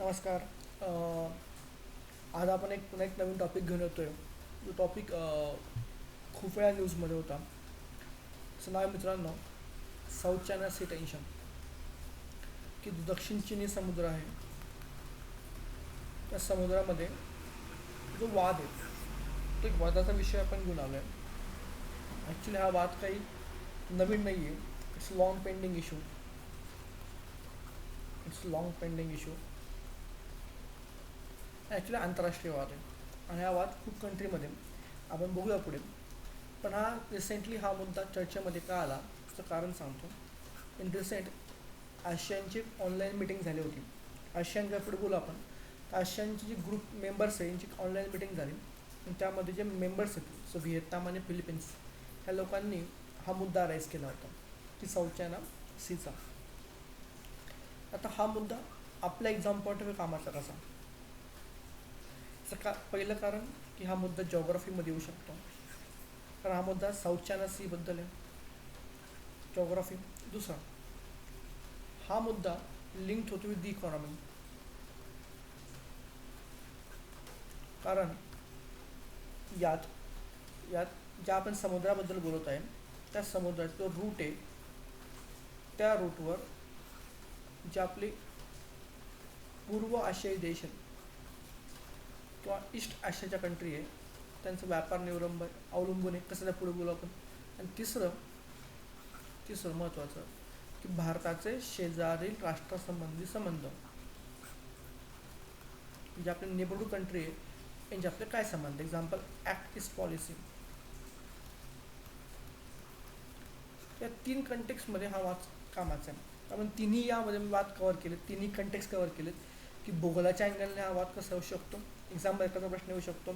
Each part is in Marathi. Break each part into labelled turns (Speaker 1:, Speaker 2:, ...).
Speaker 1: नमस्कार. आज आपण पुन्हा एक नवीन टॉपिक घेऊन येतोय. जो टॉपिक खूप वेळा न्यूजमध्ये होता. असं नाव आहे मित्रांनो, साऊथ चायना सी टेन्शन. की जो दक्षिण चिनी समुद्र आहे, त्या समुद्रामध्ये जो वाद आहे, तो एक वादाचा विषय आपण घेऊन आलो आहे. ॲक्च्युली हा वाद काही नवीन नाही आहे. It's long pending issue. It's long pending issue. Actually आंतरराष्ट्रीय वाद आहे आणि हा वाद खूप कंट्रीमध्ये आपण बघूया पुढे. पण हा रिसेंटली हा मुद्दा चर्चेमध्ये का आला त्याचं कारण सांगतो. इन रिसेंट आशियानची ऑनलाईन मिटिंग झाली होती. आशियानच्या पुढे बोलू आपण. आशियानची जी ग्रुप मेंबर्स आहे यांची ऑनलाईन मिटिंग झाली आणि त्यामध्ये जे मेंबर्स आहेत सो व्हिएतनाम आणि फिलिपिन्स ह्या लोकांनी हा मुद्दा राईज केला होता की साऊथ चायना सीचा. आता हा मुद्दा आपल्या एक्झाम पॉईंट ऑफ कामाचा कसा. पहिलं कारण की हा मुद्दा जॉग्राफीमध्ये येऊ शकतो, कारण हा मुद्दा साऊथ चायना सीबद्दल आहे. जॉग्राफी. दुसरा, हा मुद्दा लिंक्ड होतो विथ द इकॉनॉमी. कारण यात यात ज्या आपण समुद्राबद्दल बोलत आहे त्या समुद्राचा जो रूट आहे त्या रूटवर जे आपले पूर्व आशियाई देश आहेत किंवा ईस्ट आशियाच्या कंट्री आहे त्यांचा व्यापार अवलंबून आहे. कसं त्या पुढे बोलू आपण. आणि तिसरं महत्त्वाचं की भारताचे शेजारील राष्ट्रासंबंधी संबंध, जे आपले नेबरहूड कंट्री आहे यांचे आपले काय संबंध. Example, act east policy. या 3 कंटेक्समध्ये हा वाद कामाचा आहे. आपण तिन्ही यामध्ये वाद कव्हर केले, तिन्ही कंटेक्स कव्हर केलेत की भूगोलाच्या अँगलने हा वाद कसा होऊ शकतो. एक्झाम्पल एखादा प्रश्न येऊ शकतो.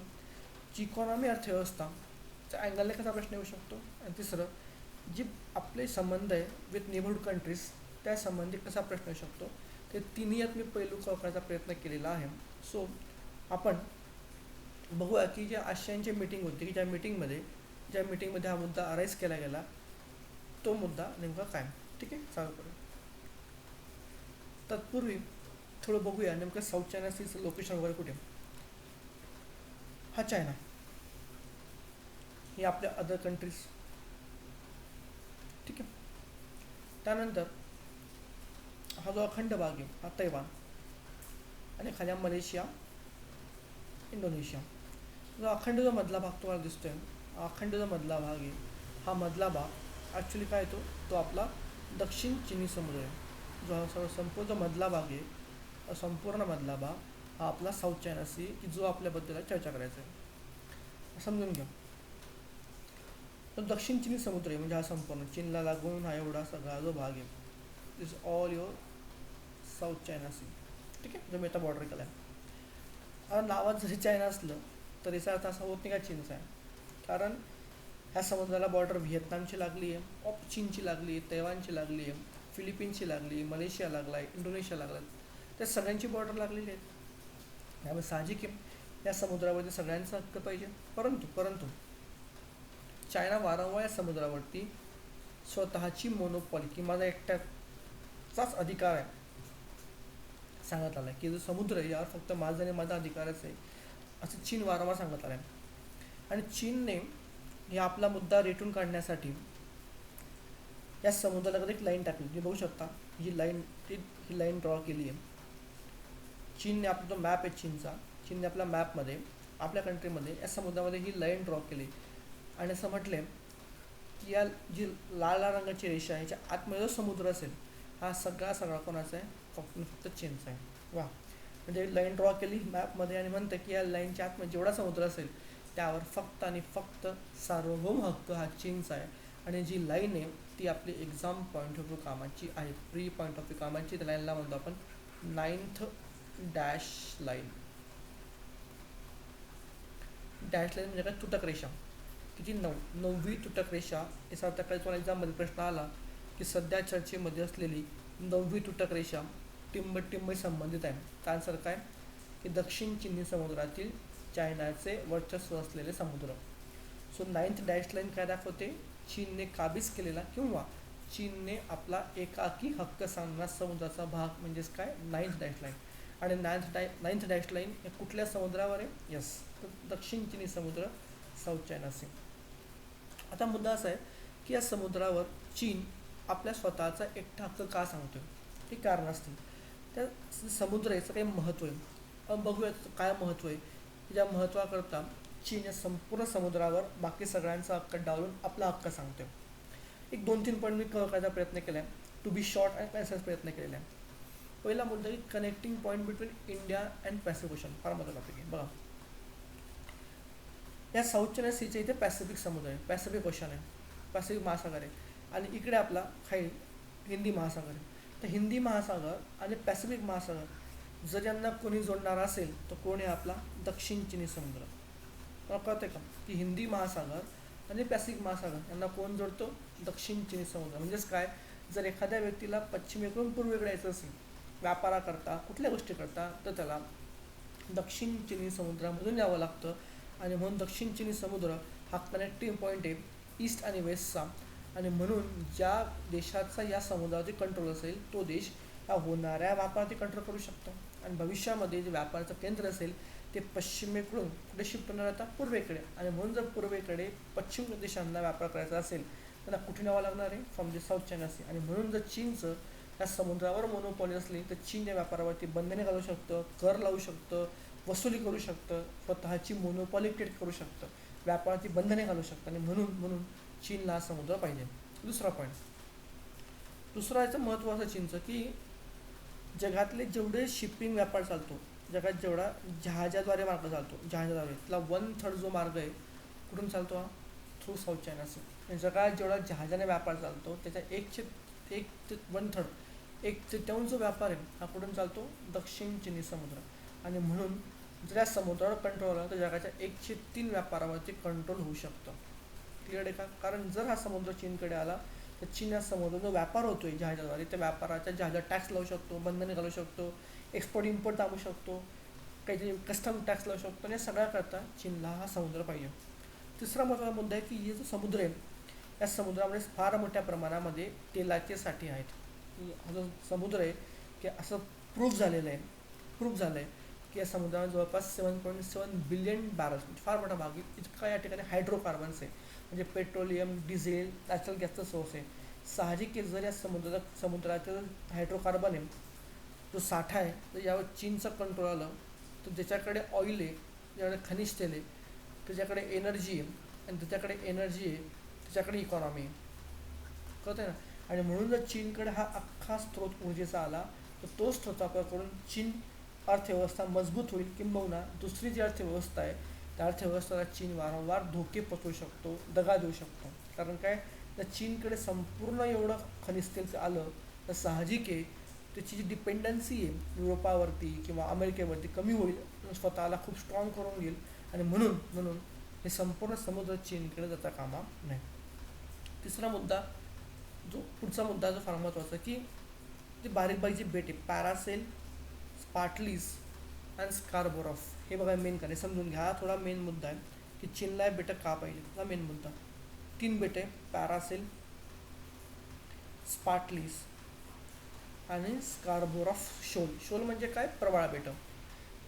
Speaker 1: जी इकॉनॉमी अर्थव्यवस्था त्या अँगलने कसा प्रश्न येऊ शकतो. आणि तिसरं, जी आपले संबंध आहे विथ नेबरहूड कंट्रीज त्या संबंधी कसा प्रश्न येऊ शकतो. ते तिन्ही यात मी पैलू करण्याचा प्रयत्न केलेला आहे. सो आपण बघूया की ज्या आशियानची मीटिंग होती की ज्या मीटिंगमध्ये हा मुद्दा अराईज केला गेला तो मुद्दा नेमका काय. ठीक आहे, चालू करूया. तत्पूर्वी थोडं बघूया नेमकं साऊथ चायना सीचं लोकेशन वगैरे कुठे. हा चायना, हे आपल्या अदर कंट्रीज. ठीक आहे. त्यानंतर हा जो अखंड भाग आहे हा तैवान आणि खाली मलेशिया, इंडोनेशिया. जो मधला भाग तुम्हाला दिसतोय, अखंड जो मधला भाग आहे हा मधला भाग ॲक्च्युली काय येतो तो आपला दक्षिण चिनी समुद्र आहे. जो संपूर्ण मधला भाग आहे, संपूर्ण मधला भाग हा आपला साऊथ चायना सी की जो आपल्याबद्दल चर्चा करायचा आहे. समजून घ्या. तर दक्षिण चिनी समुद्र आहे म्हणजे हा संपूर्ण चीनला लागून हा एवढा सगळा जो भाग आहे this all your South China Sea. ठीक आहे, जो मी आता बॉर्डर केला आहे. आता नावात जरी चायना असलं तर याचा अर्थ असा होत नाही का चीनचा आहे. कारण ह्या समुद्राला बॉर्डर व्हिएतनामची लागली आहे, चीनची लागली आहे, तैवानची लागली आहे, फिलिपिन्सची लागली आहे, मलेशिया लागला आहे, इंडोनेशिया लागला आहे. त्या सगळ्यांची बॉर्डर लागलेली आहेत. त्यामुळे साहजिक आहे या समुद्रावरती सगळ्यांचा हक्क पाहिजे. परंतु चायना वारंवार या समुद्रावरती स्वतःची मोनोपॉली की माझा एकट्याचाच अधिकार आहे सांगत आला आहे, की जो समुद्र आहे यावर फक्त माझा आणि माझा अधिकारच आहे असं चीन वारंवार सांगत आलं आहे. आणि चीनने हे आपला मुद्दा रेटून काढण्यासाठी या समुद्राला एक लाईन टाकली. तुम्ही बघू शकता ही लाईन ड्रॉ केली आहे. चीनने आपला जो मॅप आहे चीनने आपल्या मॅपमध्ये आपल्या कंट्रीमध्ये या समुद्रामध्ये ही लाईन ड्रॉ केली आणि असं म्हटले की या जी लाल रंगाची रेषा आहे याच्या आतमध्ये जो समुद्र असेल हा सगळा कोणाचा आहे, फक्त चीनचा आहे. वा. म्हणजे लाईन ड्रॉ केली मॅपमध्ये आणि म्हणतं की या लाईनच्या आतमध्ये जेवढा समुद्र असेल त्यावर फक्त आणि फक्त सार्वभौम हक्क हा चीनचा आहे. आणि जी लाईन आहे ती आपली एक्झाम पॉईंट ऑफ व्ह्यू कामाची आहे, प्री पॉईंट ऑफ व्ह्यू कामाची. त्या लाईनला म्हणतो आपण 9th dash line. Dash line म्हणजे काय, तुटक रेषा. किती 9वी तुटक रेषा. याचा अर्थ काय, तुम्हाला एक्झाममध्ये प्रश्न आला की सध्या चर्चेमध्ये असलेली 9वी तुटक रेषा टिंबटिंब संबंधित आहे. त्या आन्सर काय की दक्षिण चिनी समुद्रातील चायनाचे वर्चस्व असलेले समुद्र. सो 9th डॅश लाईन काय दाखवते, चीनने काबीज केलेला किंवा चीनने आपला एकाकी हक्क सांगणारा समुद्राचा भाग म्हणजेच काय 9th डॅश लाईन. आणि नाईन्थ डॅश लाईन हे कुठल्या समुद्रावर आहे? यस, तर दक्षिण चिनी समुद्र, साऊथ चायना सी. आता मुद्दा असा आहे की या समुद्रावर चीन आपल्या स्वतःचा एकटा हक्क का सांगतोय? हे कारण असतील. त्या समुद्र याचं काही महत्त्व आहे. बघूयात काय महत्त्व आहे. या महत्त्वाकरता चीन या संपूर्ण समुद्रावर बाकी सगळ्यांचा हक्क डावलून आपला हक्क सांगतोय. एक 2-3 पॉईंट मी कव्हर करायचा प्रयत्न केला आहे. टू बी शॉर्ट आणि कन्साइज प्रयत्न केलेला आहे. पहिला मुद्दा की connecting point between India and Pacific ocean. फार महत्त्वाचा टॉपिक आहे. बघा, या साऊथ चायना सीच्या इथे पॅसिफिक समुद्र आहे, पॅसिफिक ओशन आहे, पॅसिफिक महासागर आहे. आणि इकडे आपला खाली हिंदी महासागर आहे. तर हिंदी महासागर आणि पॅसिफिक महासागर जर यांना कोणी जोडणार असेल तर कोण आहे? आपला दक्षिण चिनी समुद्र. मला कळतंय का की हिंदी महासागर आणि पॅसिफिक महासागर यांना कोण जोडतो? दक्षिण चिनी समुद्र. म्हणजेच काय, जर एखाद्या व्यक्तीला पश्चिमेकडून पूर्वेकडे यायचं असेल व्यापाराकरता, कुठल्या गोष्टी करता, तर त्याला दक्षिण चिनी समुद्रामधून यावं लागतं. आणि म्हणून दक्षिण चिनी समुद्र हा कनेक्टिंग पॉईंट आहे ईस्ट आणि वेस्टचा. आणि म्हणून ज्या देशाचा या समुद्रावरती कंट्रोल असेल तो देश या होणाऱ्या व्यापारावरती कंट्रोल करू शकतो. आणि भविष्यामध्ये जे व्यापाराचं केंद्र असेल ते पश्चिमेकडून कुठे शिफ्ट होणार आता? पूर्वेकडे. आणि म्हणून जर पूर्वेकडे पश्चिम देशांना व्यापार करायचा असेल त्यांना कुठे न्यावं लागणार आहे? From the South China Sea. आणि म्हणून जर चीनचं या समुद्रावर मोनोपॉली असली तर चीन या व्यापारावरती बंधने घालू शकतं, कर लावू शकतं, वसुली करू शकतं, स्वतःची मोनोपॉली क्रिएट करू शकतं, व्यापाराची बंधने घालू शकतं. आणि म्हणून चीनला हा समुद्र पाहिजे. दुसरा पॉईंट, दुसरा याचं महत्त्व असं चीनचं की जगातले जेवढे शिपिंग व्यापार चालतो, जगात जेवढा जहाजाद्वारे मार्ग चालतो, जहाजाद्वारे त्याला 1/3 जो मार्ग आहे कुठून चालतो? हा थ्रू साऊथ चायना सी. जगात जेवढा जहाजाने व्यापार चालतो त्याच्या 1/3 1/3 जो व्यापार आहे हा कुठून चालतो? दक्षिण चिनी समुद्र. आणि म्हणून जर या समुद्रावर कंट्रोल आला तर जगाच्या 1/3 व्यापारावरती कंट्रोल होऊ शकतं. क्लिअर आहे का? कारण जर हा समुद्र चीनकडे आला तर चीन या समुद्र जो व्यापार होतोय जहाजाद्वारे त्या व्यापाराच्या जहाजात टॅक्स लावू शकतो, बंधने घालू शकतो, एक्सपोर्ट इम्पोर्ट थांबवू शकतो, काहीतरी कस्टम टॅक्स लावू शकतो. आणि सगळ्या करता चीनला हा समुद्र पाहिजे. तिसरा महत्त्वाचा मुद्दा आहे की हे जो समुद्र आहे या समुद्रामध्ये फार मोठ्या प्रमाणामध्ये तेलाचे साठे आहेत. हा जो समुद्र आहे की असं प्रूफ झालेलं आहे, की या समुद्रात जवळपास 7.7 बिलियन बॅरल्स, फार मोठा भाग इतका या ठिकाणी हायड्रोकार्बन्स आहे, म्हणजे पेट्रोलियम, डिझेल, नॅचरल गॅसचा सोर्स आहे. साहजिक आहे जर या समुद्राचं हायड्रोकार्बन आहे जो साठा आहे तर यावर चीनचं कंट्रोल आलं तर ज्याच्याकडे ऑइल आहे, ज्याच्याकडे खनिज तेल आहे, त्याच्याकडे एनर्जी आहे, आणि त्याच्याकडे इकॉनॉमी आहे. कळतं आहे ना? आणि म्हणून जर चीनकडे हा अख्खा स्रोत ऊर्जेचा आला तर तो स्रोत वापर करून चीन अर्थव्यवस्था मजबूत होईल. किंबहुना दुसरी जी अर्थव्यवस्था आहे त्या अर्थव्यवस्थेला चीन वारंवार धोके पोचवू शकतो, दगा देऊ शकतो. कारण काय, जर चीनकडे संपूर्ण एवढं खनिज तेल आलं तर साहजिक आहे त्याची जी डिपेंडन्सी आहे युरोपावरती किंवा अमेरिकेवरती कमी होईल, स्वतःला खूप स्ट्रॉंग करून घेईल. आणि म्हणून हे संपूर्ण समुद्र चीनकडे जाता कामा नाही. तिसरा मुद्दा, पुढचा मुद्दा जो फार महत्त्वाचा की जे बारीक बारीक जी बेट आहे, पॅरासेल, स्पार्टलीस आणि स्कार्बोरॉफ, हे बघा मेन काय समजून घ्या. हा थोडा मेन मुद्दा आहे की चीनला बेटं का पाहिजे, हा मेन मुद्दा. 3 बेट आहे, पॅरासेल, स्पार्टलीस आणि स्कार्बोरॉफ शोल. शोल म्हणजे काय? प्रवाळ बेटं.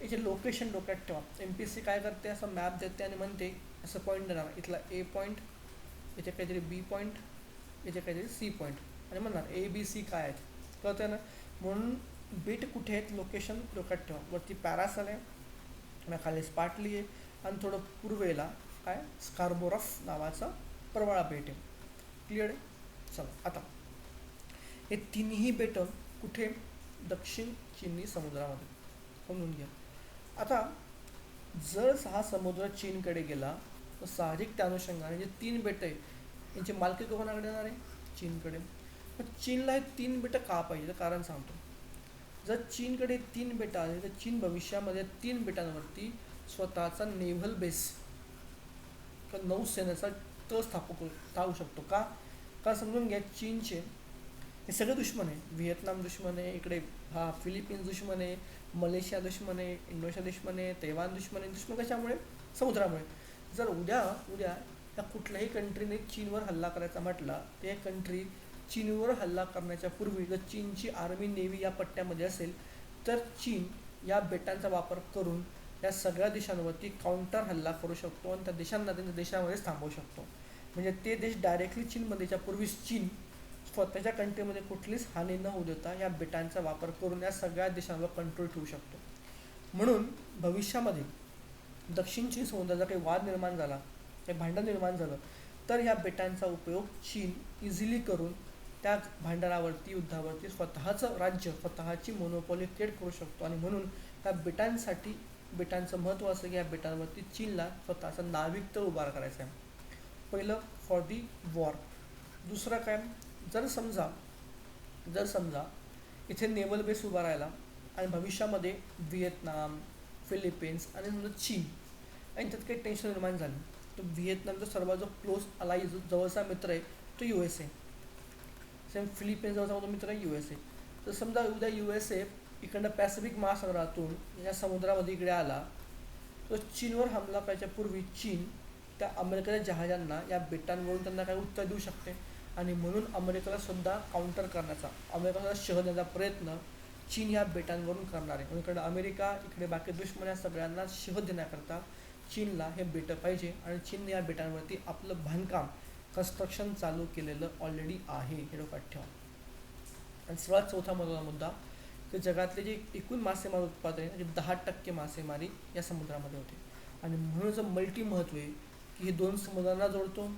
Speaker 1: याचे लोकेशन डोक्यात ठेवा. MPSC काय करते, असं मॅप देते आणि म्हणते असं पॉईंट देणार, इथला A पॉईंट, इथे काहीतरी B पॉईंट, इथे काहीतरी C पॉईंट, आणि म्हणणार ABC काय आहेत. कळतं ना? म्हणून बेट कुठे आहेत, लोकेशन डोक्यात ठेवा. वरती पॅरासल आहे, खाली स्पार्टली आहे, आणि थोडं पूर्वेला काय स्कार्बोरॉफ नावाचा प्रवाळा बेट आहे. क्लिअर आहे? चला आता हे तिन्ही बेटं कुठे? दक्षिण चिनी समुद्रामध्ये. समजून घ्या. आता जर हा समुद्र चीनकडे गेला तर साहजिक त्या अनुषंगाने जे 3 बेटं आहे यांची मालकी कोणाकडे येणार आहे? चीनकडे. मग चीनला हे 3 बेटं का पाहिजे? तर कारण सांगतो. जर चीनकडे 3 बेटं आले तर चीन भविष्यामध्ये 3 बेटांवरती स्वतःचा नेव्हल बेस किंवा नौसेनेचा तळ स्थापू शकतो. का समजून घ्या. चीनचे हे सगळे दुश्मन आहे. व्हिएतनाम दुश्मन आहे, इकडे हा फिलिपिन्स दुश्मन आहे, मलेशिया दुश्मन आहे, इंडोनेशिया दुश्मन आहे, तैवान दुश्मन आहे. दुश्मन कशामुळे? समुद्रामुळे. जर उद्या या कुठल्याही कंट्रीने चीनवर हल्ला करायचा म्हटला तर कंट्री चीनवर हल्ला करण्याच्या पूर्वी जर चीनची आर्मी नेव्ही या पट्ट्यामध्ये असेल तर चीन या बेटांचा वापर करून या सगळ्या देशांवरती काउंटर हल्ला करू शकतो आणि त्या देशांना त्यांच्या देशामध्येच थांबवू शकतो. म्हणजे ते देश डायरेक्टली चीनमध्ये पूर्वीच चीन स्वतःच्या कंट्रीमध्ये कुठलीच हानी न होऊ देता या बेटांचा वापर करून या सगळ्या देशांवर कंट्रोल ठेवू शकतो. म्हणून भविष्यामध्ये दक्षिण चीन समुद्राचा काही वाद निर्माण झाला, काही भांडण निर्माण झालं, तर ह्या बेटांचा उपयोग चीन इझिली करून त्या भांडणावरती युद्धावरती स्वतःचं राज्य स्वतःची मोनोपॉली क्रिएट करू शकतो. आणि म्हणून या बेटांसाठी बेटांचं महत्त्व असं की या बेटांवरती चीनला स्वतःचं नाविक तळ उभार करायचं आहे. पहिलं फॉर दी वॉर. दुसरं काय, जर समजा जर समजा इथे नेव्हल बेस उभा राहिला आणि भविष्यामध्ये व्हिएतनाम, फिलिपिन्स आणि समजा चीन यांच्यात काही टेन्शन निर्माण झालं, तर व्हिएतनामचा सर्वात जो क्लोज अलाय जो जवळचा मित्र आहे तो USA. सेम फिलिपिन्स जवळचा तो मित्र आहे USA. तर समजा उद्या USA इकडनं पॅसिफिक महासागरातून या समुद्रामध्ये इकडे आला, तर चीनवर हमला करायच्या पूर्वी चीन त्या अमेरिकेच्या जहाजांना या बेटांवरून त्यांना काही उत्तर देऊ शकते. आणि म्हणून अमेरिकेला सुद्धा काउंटर करण्याचा, अमेरिकेला शह देण्याचा प्रयत्न चीन या बेटांवरून करणार आहे. इकडे अमेरिका, इकडे बाकी दुश्मन या सगळ्यांना शह देण्याकरता चीनला हे बेटं पाहिजे आणि चीन या बेटांवरती आपलं बांधकाम कन्स्ट्रक्शन चालू केलेलं ऑलरेडी आहे, हे डोक्यात ठेवा. आणि सर्वात चौथा महत्त्वाचा मुद्दा की जगातले जे एकूण मासेमारी उत्पादन आहे त्याचे 10% मासेमारी या समुद्रामध्ये होते. आणि म्हणूनच मल्टी महत्त्व आहे की हे दोन समुद्रांना जोडतो.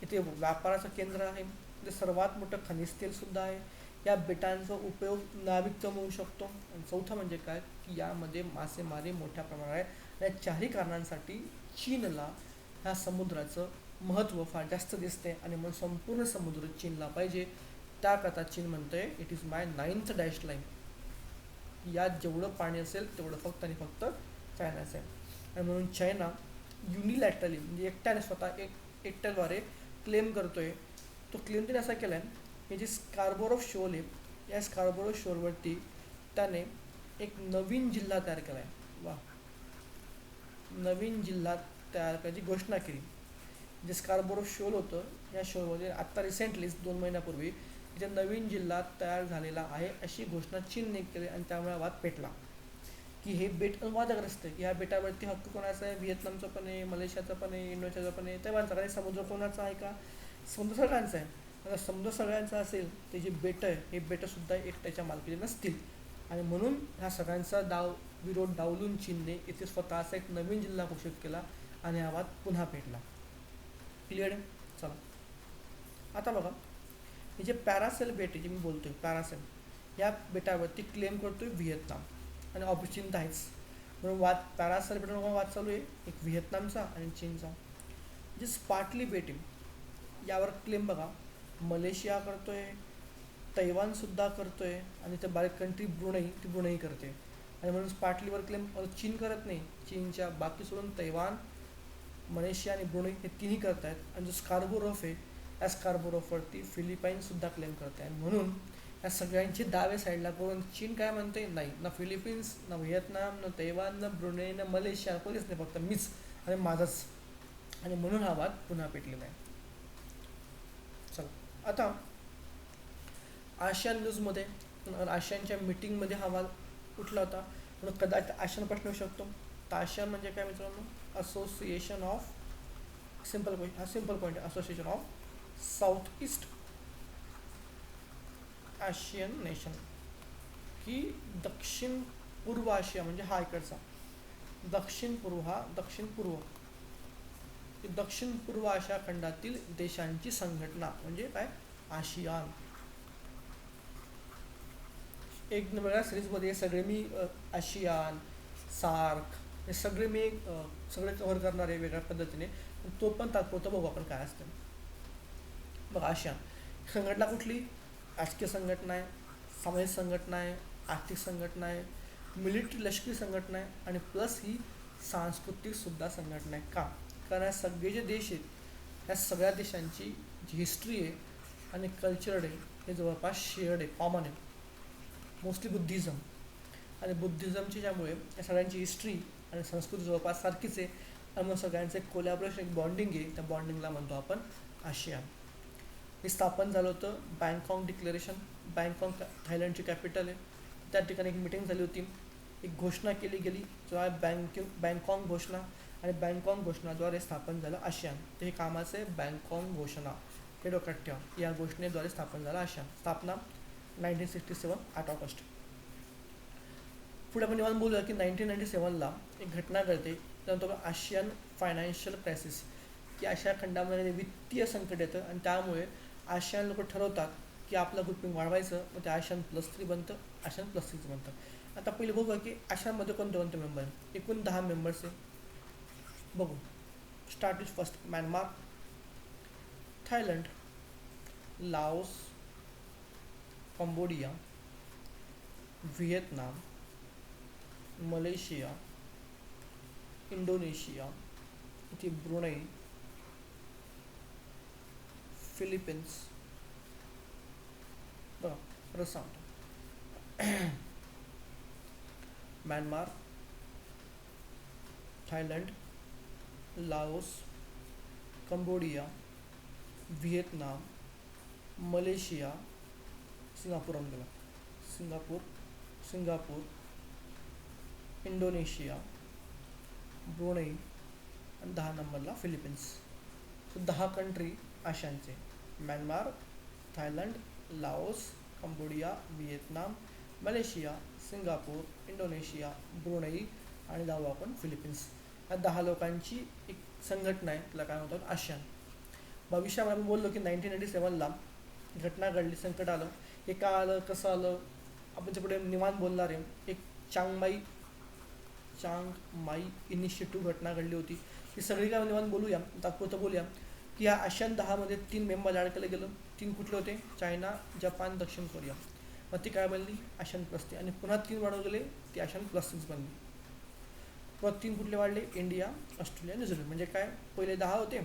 Speaker 1: इथे व्यापाराचं केंद्र आहे, इथे सर्वात मोठं खनिज तेलसुद्धा आहे. या बेटांचा उपयोग नाविक होऊ शकतो. आणि चौथं म्हणजे काय की यामध्ये मासेमारी मोठ्या प्रमाणात आहे. या चारही कारणांसाठी चीनला ह्या समुद्राचं महत्त्व फार जास्त दिसते आणि मग संपूर्ण समुद्र चीनला पाहिजे. त्याकरता चीन म्हणतंय it is my 9th dash line. यात जेवढं पाणी असेल तेवढं फक्त आणि फक्त चायनाचं आहे. आणि म्हणून चायना युनिलॅटरली म्हणजे एकट्याने स्वतः एकट्याद्वारे क्लेम करतोय. तो क्लेम त्याने असा केला आहे की जे स्कार्बोरो शोल आहे, या स्कार्बोरो शोलवरती त्याने एक नवीन जिल्हा तयार केला आहे. वा, नवीन जिल्हा तयार करायची घोषणा केली. जे स्कार्बोरो शोल होतं या शोलमध्ये आत्ता रिसेंटलीच 2 महिन्यापूर्वी इथे नवीन जिल्हा तयार झालेला आहे अशी घोषणा चीनने केली. आणि त्यामुळे वाद पेटला की हे बेट वादग्रस्त आहे की ह्या बेटावरती हक्क कोणाचा आहे, व्हिएतनामचा पण आहे, मलेशियाचा पण आहे, इंडोनेशियाचा पण आहे, तैवानचा. कारण समुद्र कोणाचा आहे का, समुद्र सगळ्यांचा आहे. आता समुद्र सगळ्यांचा असेल ते जे बेटं आहे हे बेटंसुद्धा एकट्याच्या मालकीचे नसतील. आणि म्हणून ह्या सगळ्यांचा विरोध डावलून चीनने इथे स्वतःचा एक नवीन जिल्हा घोषित केला आणि हा वाद पुन्हा पेटला. क्लिअर आहे. चला आता बघा, हे जे पॅरासेल बेट आहे जे मी बोलतोय पॅरासेल, या बेटावरती क्लेम करतोय व्हिएतनाम आणि ऑब्विसली चीन आहेच. म्हणून वाद पॅरासेल बेटावर वाद चालू आहे, एक व्हिएतनामचा आणि चीनचा. जे स्पार्टली बेट आहे यावर क्लेम बघा मलेशिया करतोय, तैवानसुद्धा करतोय आणि त्या बारीक कंट्री ती ब्रुनई करते. आणि म्हणून स्पार्टलीवर क्लेम चीन करत नाही, चीनच्या बाकी सोडून तैवान, मलेशिया आणि ब्रुनई हे तिन्ही करत आहेत. आणि जो स्कार्बोरफ आहे या स्कार्बोरफवरती फिलिपाईन्ससुद्धा क्लेम करते. आणि म्हणून या सगळ्यांचे दावे साईडला करून चीन काय म्हणते, नाही ना फिलिपिन्स, ना व्हिएतनाम, ना तैवान, ना ब्रुनेई, ना मलेशिया, कोणीच नाही, फक्त मीच आणि माझंच. आणि म्हणून हा वाद पुन्हा पेटलेला आहे. चला आता आशियान न्यूजमध्ये आशियानच्या मीटिंगमध्ये हा वाद उठला होता. म्हणून कदाचित आशियान प्रश्न येऊ शकतो. तर आशियान म्हणजे काय मित्रांनो, असोसिएशन ऑफ सिम्पल पॉईंट आहे, association of South East Asian nation, की दक्षिण पूर्व आशिया म्हणजे हा इकडचा दक्षिण पूर्व आशिया खंडातील देशांची संघटना म्हणजे काय, आशियान. एक वेगळ्या सिरीजमध्ये सगळे मी आशियान, सार्क हे सगळे मी सगळे कव्हर करणार आहे वेगळ्या पद्धतीने. तो पण तात्पुरतं बघू आपण काय असतं. बघा आशियान संघटना कुठली, राजकीय संघटना आहे, सामाजिक संघटना आहे, आर्थिक संघटना आहे, मिलिटरी लष्करी संघटना आहे आणि प्लस ही सांस्कृतिकसुद्धा संघटना आहे. का, कारण या सगळे जे देश आहेत ह्या सगळ्या देशांची जी हिस्ट्री आहे आणि कल्चर आहे हे जवळपास शेअर्ड आहे, कॉमन आहे. मोस्टली बुद्धिझम आणि बुद्धिझमची ज्यामुळे या सगळ्यांची हिस्ट्री आणि संस्कृती जवळपास सारखीच आहे. आणि मग सगळ्यांचं एक कोलॅबोरेशन, एक बॉन्डिंग आहे, त्या बॉन्डिंगला म्हणतो आपण आशियान. हे स्थापन झालं होतं बँकॉक डिक्लेरेशन, बँकॉक थायलंडची कॅपिटल आहे, त्या ठिकाणी एक मिटिंग झाली होती एक घोषणा केली गेली जो आहे बँकॉक घोषणा, आणि बँकॉक घोषणाद्वारे स्थापन झालं आशियान. तर हे कामाचं आहे बँकॉक घोषणा, हे डोक्यात ठेवा. या घोषणेद्वारे स्थापन झालं आशियान. स्थापना 1967 8 ऑगस्ट. पुढे आपण निवांत बोलूया की 1997ला एक घटना घडते, त्यानंतर आशियन फायनान्शियल क्रायसिस, की आशिया खंडामध्ये वित्तीय संकट येतं आणि त्यामुळे आशियान लोक ठरवतात की आपलं ग्रुपिंग वाढवायचं, मग ते ASEAN+3 बनतं, ASEAN+6 बनतं. आता पहिले बघूया की आशियानमध्ये कोणते कोणते मेंबर आहेत. एकूण 10 मेंबर्स आहे. बघू. Start with first Myanmar, Thailand, Laos, Cambodia, Vietnam, Malaysia, Indonesia, इथे ब्रुनई, फिलिपिन्स. बघा परत सांगतो. Myanmar, Thailand, Laos, Cambodia, Vietnam, Malaysia, Singapore गेला, सिंगापूर, इंडोनेशिया, ब्रुनई आणि 10 नंबरला फिलिपिन्स. सो 10 कंट्री आशियानचे: Myanmar, Thailand, Laos, Cambodia, Vietnam, Malaysia, Singapore, Indonesia, Brunei आणि 10 आपण फिलिपिन्स. या 10 लोकांची एक संघटना आहे, त्याला काय म्हणतात आशियान. भविष्यामध्ये आपण बोललो की 1997ला घटना घडली, संकट आलं. हे का आलं, कसं आलं, आपण पुढे निवांत बोलणार आहे. एक चांगमाई इनिशिएटिव्ह घटना घडली होती. ही सगळी काय निवांत बोलूया, तात्पुरतं बोलूया की या आशियान 10मध्ये 3 मेंबर ॲड केलं गेलं. 3 कुठले होते? चायना, जपान, दक्षिण कोरिया. मग ती काय बनली? ASEAN+3. आणि पुन्हा 3 वाढवले गेले, ती ASEAN+6 बनली. पुन्हा 3 कुठले वाढले? India, Australia, New Zealand. म्हणजे काय, पहिले 10 होते,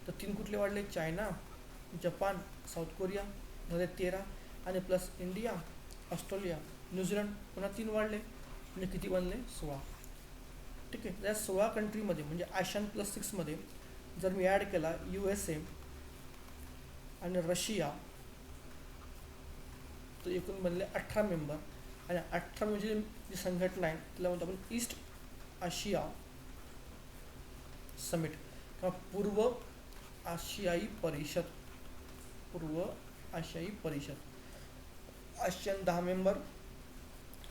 Speaker 1: तर 3 कुठले वाढले? चायना, जपान, साऊथ कोरिया, झाले 13, आणि प्लस इंडिया, ऑस्ट्रेलिया, न्यूझीलंड, पुन्हा 3 वाढले, म्हणजे किती बनले? 16. ठीक आहे. या 16 कंट्रीमध्ये म्हणजे ASEAN+6मध्ये जर मी ॲड केला USA आणि रशिया, तर एकूण बनले 18 मेंबर. आणि 18 म्हणजे जी संघटना आहे तिला म्हणतो आपण ईस्ट आशिया समिट किंवा पूर्व आशियाई परिषद. ASEAN 10 member,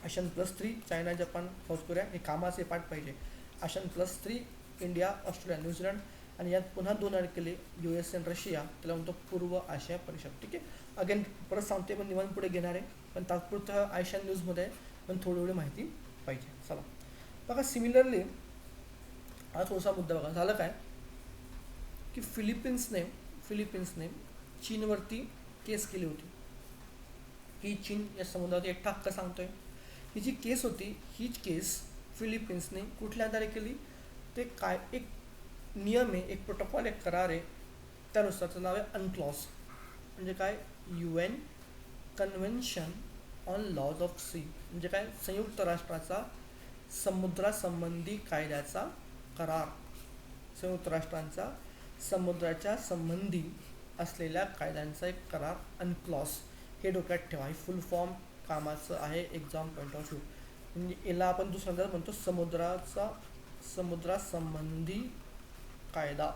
Speaker 1: ASEAN+3, China, Japan, south Korea. हे कामाचे पाठ पाहिजे. ASEAN+3, इंडिया, ऑस्ट्रेलिया, न्यूझीलंड, आणि यात पुन्हा 2 ॲड केले, USA आणि रशिया, त्याला म्हणतो पूर्व आशिया परिषद. ठीक आहे. अगेन परत सांगते, पण निवांत पुढे घेणार आहे, पण तात्पुरतं आशियान न्यूजमध्ये पण थोडी माहिती पाहिजे. चला बघा, सिमिलरली हा थोडासा मुद्दा बघा. झालं काय की फिलिपिन्सने चीनवरती केस केली होती की चीन या समुद्रात एकटा हक्क सांगतोय. ही जी केस होती, हीच केस फिलिपिन्सने कुठल्या आधारे केली? ते काय एक नियम आहे, एक प्रोटोकॉल, एक करार आहे, त्यानुसारचं नाव आहे UNCLOS. म्हणजे काय? UN convention on laws of sea. म्हणजे काय? संयुक्त राष्ट्राचा समुद्रासंबंधी कायद्याचा करार. संयुक्त राष्ट्रांचा समुद्राच्या संबंधी असलेल्या कायद्यांचा एक करार, UNCLOS. हे डोक्यात ठेवा. हे फुल फॉर्म कामाचं आहे एक्झाम पॉईंट ऑफ व्ह्यू. म्हणजे याला आपण दुसऱ्यांदा म्हणतो समुद्रासंबंधी कायदा,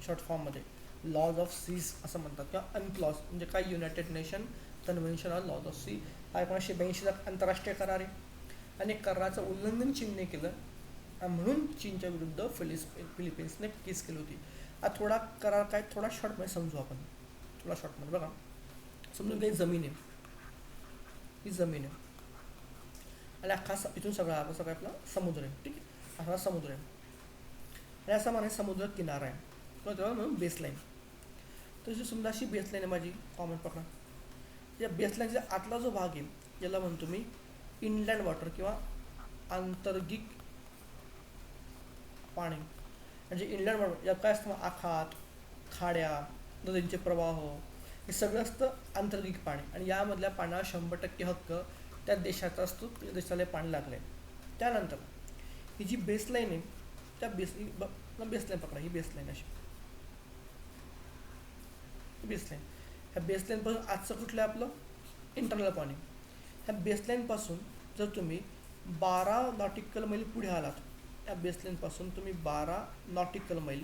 Speaker 1: शॉर्ट फॉर्ममध्ये लॉज ऑफ सीज असं म्हणतात, किंवा UNCLOS. म्हणजे काय? United Nation convention on laws of sea. हा 1982चा आंतरराष्ट्रीय करार आहे, आणि कराराचं उल्लंघन चीनने केलं, म्हणून चीनच्या विरुद्ध फिलिपिन्सने केस केली होती. हा थोडा करार काय, थोडा शॉर्टमध्ये समजू आपण. थोडा शॉर्टमध्ये बघा. समजून काही जमीन आहे, ही जमीन आहे, आणि अख्खा इथून सगळा आपला समुद्र आहे. ठीक आहे. हा समुद्र आहे, आणि असा म्हणायचं समुद्र किनारा आहे, किंवा त्याला म्हणून बेसलाईन. तर जी समजा अशी बेसलाईन आहे माझी, कॉमन पकडा. या बेसलाईनचा आतला जो भाग आहे याला म्हणतो मी इनलँड वॉटर, किंवा आंतर्गिक पाणी. म्हणजे इनलँड वॉटर या काय असतं? आखात, खाड्या, नदींचे प्रवाह, हे सगळं असतं आंतर्गिक पाणी. आणि यामधल्या पाण्याला 100% हक्क त्या देशाचा असतो, त्या देशाला पाणी लागलं आहे. त्यानंतर ही जी बेसलाईन आहे, त्या बेसलाईन पकडा, ही बेसलाईन अशी बेसलाईन. ह्या बेसलाईनपासून आजचं कुठलं आपलं इंटरनल पाणी, ह्या बेसलाईनपासून जर तुम्ही 12 नॉटिकल मैल पुढे आलात, या बेसलाईनपासून तुम्ही 12 नॉटिकल मैल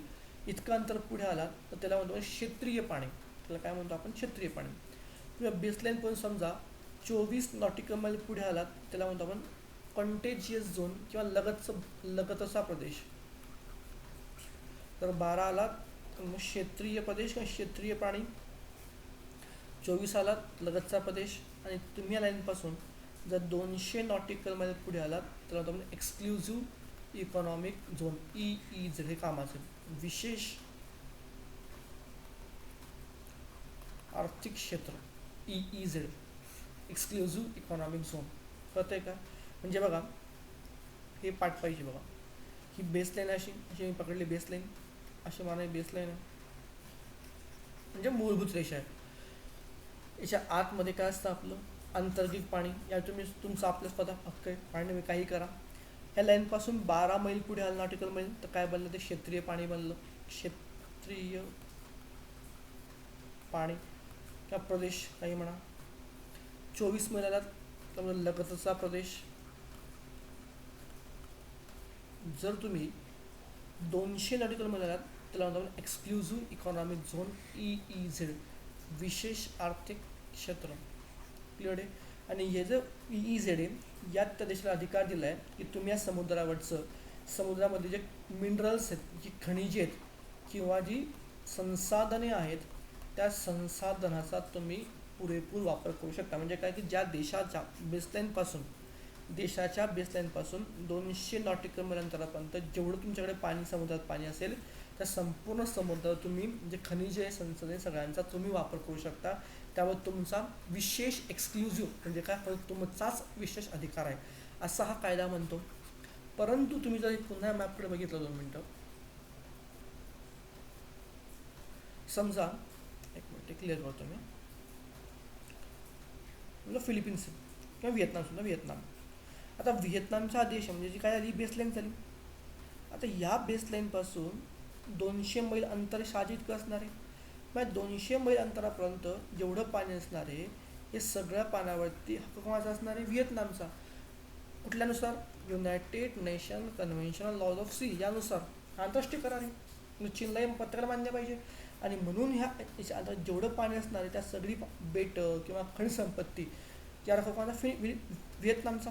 Speaker 1: इतकं अंतर पुढे आलात तर त्याला म्हणतो आपण क्षेत्रीय पाणी. त्याला काय म्हणतो आपण? क्षेत्रीय पाणी. किंवा बेसलाईनपासून समजा 24 नॉटिकल मैल पुढे आलात, त्याला म्हणतो आपण कॉन्टेजियस झोन किंवा लगतचा प्रदेश. तर 12 आलात तर मग क्षेत्रीय प्रदेश किंवा क्षेत्रीय पाणी, 24 आलात लगतचा प्रदेश, आणि तुम्ही या लाईनपासून जर 200 नॉटिकल मैल पुढे आलात तर आपण एक्सक्लुझिव्ह इकॉनॉमिक झोन EEZ हे कामाचे विशेष आर्थिक क्षेत्र EEZ, एक्सक्लुझिव्ह इकॉनॉमिक झोन. कळतंय का? म्हणजे बघा हे पाठ पाहिजे बघा. ही बेसलाईन अशी अशी मी पकडली बेसलाईन, अशी माना बेसलाईन आहे म्हणजे मूलभूत रेषा आहे. याच्या आतमध्ये काय असतं आपलं? अंतर्गत पाणी. या तुम्ही तुमचं आपलं स्वतः हक्क आहे, पाणी मी काही करा. ह्या लाईनपासून 12 मैल पुढे आलं नॉटिकल मैल तर काय बनलं? ते क्षेत्रीय पाणी बनलं. क्षेत्रीय पाणी किंवा प्रदेश काही म्हणा. 24 मैल आलात तर लगतचा प्रदेश. जर तुम्ही 200 नॉटिकल मैल आलात त्याला म्हणतो आपण एक्सक्लुझिव्ह इकॉनॉमिक झोन EEZ, विशेष आर्थिक क्षेत्र. क्लिअर आहे? आणि हे जे EEZ आहे यात त्या देशाला अधिकार दिला आहे की तुम्ही या समुद्रावरचं, समुद्रामध्ये जे मिनरल्स आहेत, जी खनिजे आहेत किंवा जी संसाधने आहेत, त्या संसाधनाचा तुम्ही पुरेपूर वापर करू शकता. म्हणजे काय की ज्या देशाच्या बेसलाईनपासून 200 नॉटिकल मैल अंतरापर्यंत जेवढं तुमच्याकडे पाणी, समुद्रात पाणी असेल, त्या संपूर्ण समुद्रात तुम्ही म्हणजे खनिजे, संसाधने सगळ्यांचा तुम्ही वापर करू शकता. त्यावर तुमचा विशेष एक्सक्लुझिव्ह म्हणजे काय, तुमचाच विशेष अधिकार आहे असा हा कायदा म्हणतो. परंतु तुम्ही जर पुन्हा मॅपकडे बघितलं 2 मिनटं, समजा एक मिनिट क्लिअर करतो मी. म्हणजे फिलिपिन्स किंवा व्हिएतनाम, सुद्धा व्हिएतनाम. आता व्हिएतनामचा देश म्हणजे जी काय आली बेसलाईन झाली. आता या बेसलाईनपासून 200 मैल अंतर साहजिक असणार आहे. मग 200 मैल अंतरापर्यंत जेवढं पाणी असणार आहे हे सगळ्या पाण्यावरती हक्क कोणाचा असणार आहे? व्हिएतनामचा. कुठल्यानुसार? United Nation convention on laws of sea यानुसार. आंतरराष्ट्रीय करार आहे, चीनलाही पत्राला मान्य पाहिजे. आणि म्हणून ह्या आता जेवढं पाणी असणार आहे त्या सगळी बेटं किंवा खनिजसंपत्ती या हक्क कोणाचा? व्हिएतनामचा.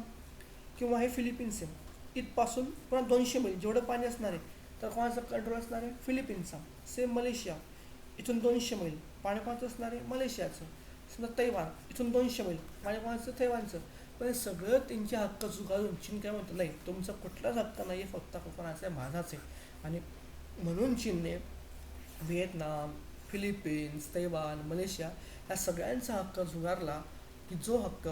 Speaker 1: किंवा हे फिलिपिन्स आहे, इथपासून पुन्हा 200 मैल जेवढं पाणी असणार आहे तर कोणाचा कंट्रोल असणार आहे? फिलिपिन्सचा. सेम मलेशिया, इथून 200 मैल पाणी कोणाचं असणार आहे? मलेशियाचं. समजा तैवान, इथून 200 मैल पाणी कोणाचं? तैवानचं. पण हे सगळं त्यांचे हक्क झुगारून चीन काय म्हणतं? नाही, तुमचा कुठलाच हक्क नाही आहे, फक्त कोणाचा आहे? माझाच आहे. आणि म्हणून चीनने व्हिएतनाम, फिलिपिन्स, तैवान, मलेशिया या सगळ्यांचा हक्क झुगारला की जो हक्क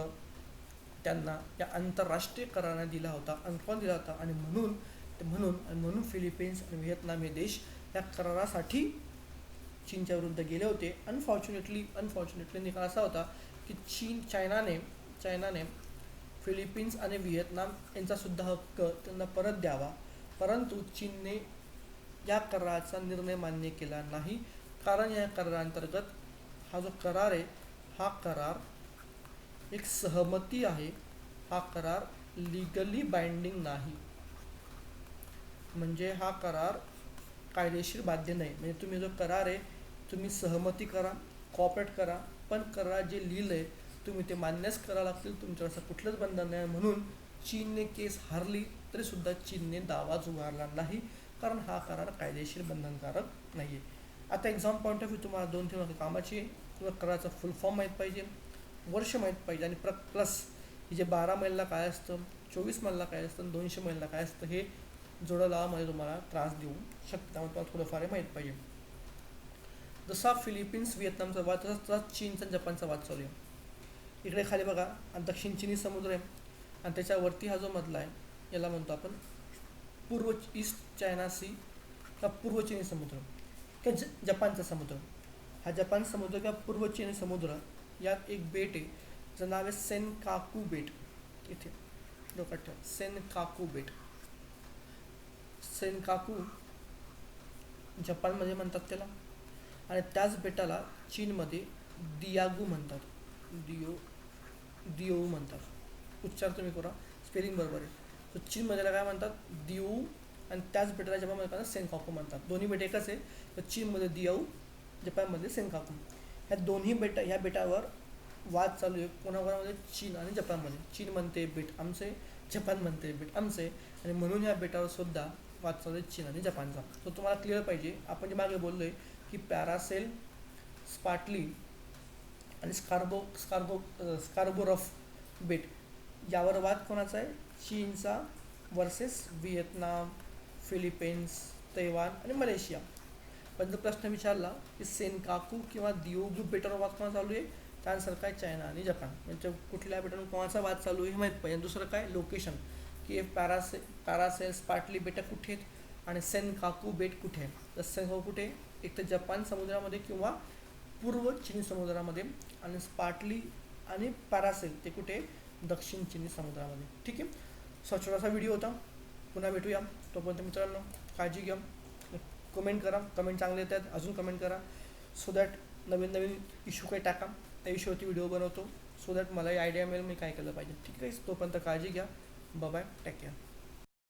Speaker 1: त्यांना या आंतरराष्ट्रीय कराराने दिला होता, अंकन दिला होता. आणि म्हणून फिलिपिन्स आणि व्हिएतनाम हे देश या करारासाठी चीनच्या विरुद्ध गेले होते. अनफॉर्च्युनेटली निकाल असा होता की चायनाने फिलिपिन्स आणि व्हिएतनाम यांचासुद्धा हक्क त्यांना परत द्यावा, परंतु चीनने या कराराचा निर्णय मान्य केला नाही. कारण या करारांतर्गत हा जो करार आहे, हा करार एक सहमती आहे, हा करार लिगली बाइंडिंग नाही. म्हणजे हा करार कायदेशीर बाध्य नाही. म्हणजे तुम्ही जो करार आहे तुम्ही सहमती करा, कॉपरेट करा, पण करार जे लिहिलं आहे तुम्ही ते मान्यच करावं लागतील, तुमच्यावर असं कुठलंच बंधन नाही. म्हणून चीनने केस हारली तरीसुद्धा चीनने दावा झुगारला नाही, कारण हा करार कायदेशीर बंधनकारक नाही आहे. आता एक्झाम पॉईंट ऑफ व्ह्यू तुम्हाला 2-3 कामाची किंवा कराराचा फुल फॉर्म माहीत पाहिजे, वर्ष माहीत पाहिजे, आणि प्लस हे जे 12 मैलला काय असतं, 24 मैलला काय असतं, 200 मैलला काय असतं, हे जोडा लावामध्ये तुम्हाला त्रास देऊ शकतं. त्यामुळे तुम्हाला थोडंफार माहीत पाहिजे. जसा फिलिपिन्स व्हिएतनामचा वाद तसा चीनचा जपानचा वाद चालू आहे. इकडे खाली बघा दक्षिण चिनी समुद्र आहे आणि त्याच्यावरती हा जो मधला आहे याला म्हणतो आपण पूर्व ईस्ट चायना सी किंवा पूर्व चिनी समुद्र किंवा जपानचा समुद्र. हा जपान समुद्र किंवा पूर्व चिनी समुद्र यात एक बेट आहे ज्याचं नाव आहे सेनकाकू बेट. इथे डोक्यात ठेवा, सेनकाकू बेट. सेनकाकू जपानमध्ये म्हणतात त्याला, आणि त्याच बेटाला चीनमध्ये दियागू म्हणतात. दिओऊ म्हणतात. उच्चार तुम्ही करा, स्पेलिंग बरोबर आहे. तर चीनमध्ये त्याला काय म्हणतात, दिओऊ, आणि त्याच बेटाला जपानमध्ये काय सेनकाकू म्हणतात. दोन्ही बेट एकच आहे. तर चीनमध्ये दिओऊ, जपानमध्ये सेनकाकू. ह्या दोन्ही ह्या बेटावर वाद चालू आहे कोणाकोणामध्ये, चीन आणि जपानमध्ये. चीन म्हणते बेट आमचे, जपान म्हणते बेट आमचे, आणि म्हणून ह्या बेटावर सुद्धा वाद चालू आहे चीन आणि जपानचा. तो तुम्हाला क्लिअर पाहिजे. आपण जे मागे बोललो आहे की पॅरासेल, स्पार्टली आणि स्कार्बोरफ बेट यावर वाद कोणाचा आहे, चीनचा वर्सेस व्हिएतनाम, फिलिपाईन्स, तैवान आणि मलेशिया. पण जर प्रश्न विचारला की सेनकाकू किंवा दिओगू बेटावर वाद कोणा चालू आहे, त्यानुसार काय चायना आणि जपान. म्हणजे कुठल्या बेटावर कोणाचा वाद चालू आहे हे माहीत पाहिजे. दुसरं काय लोकेशन, की पॅरासेल स्पार्टली बेटा कुठे आहेत आणि सेनकाकू बेट कुठे आहे. तर सेनकाकू कुठे, एक तर जपान समुद्रामध्ये किंवा पूर्व चिनी समुद्रामध्ये, आणि स्पार्टली आणि पॅरासेल ते कुठे, दक्षिण चिनी समुद्रामध्ये. ठीक आहे. छोटासा व्हिडिओ होता. पुन्हा भेटूया. तोपर्यंत मित्रांनो काळजी घ्या. कमेंट करा, कमेंट चांगले येतात अजून कमेंट करा, so that Naveen Naveen issue काही टाका, त्या इश्यूवरती व्हिडिओ बनवतो, सो दॅट मलाही आयडिया मिळेल मी काय केलं पाहिजे. ठीक आहे. तोपर्यंत काळजी घ्या. Bye bye, take care.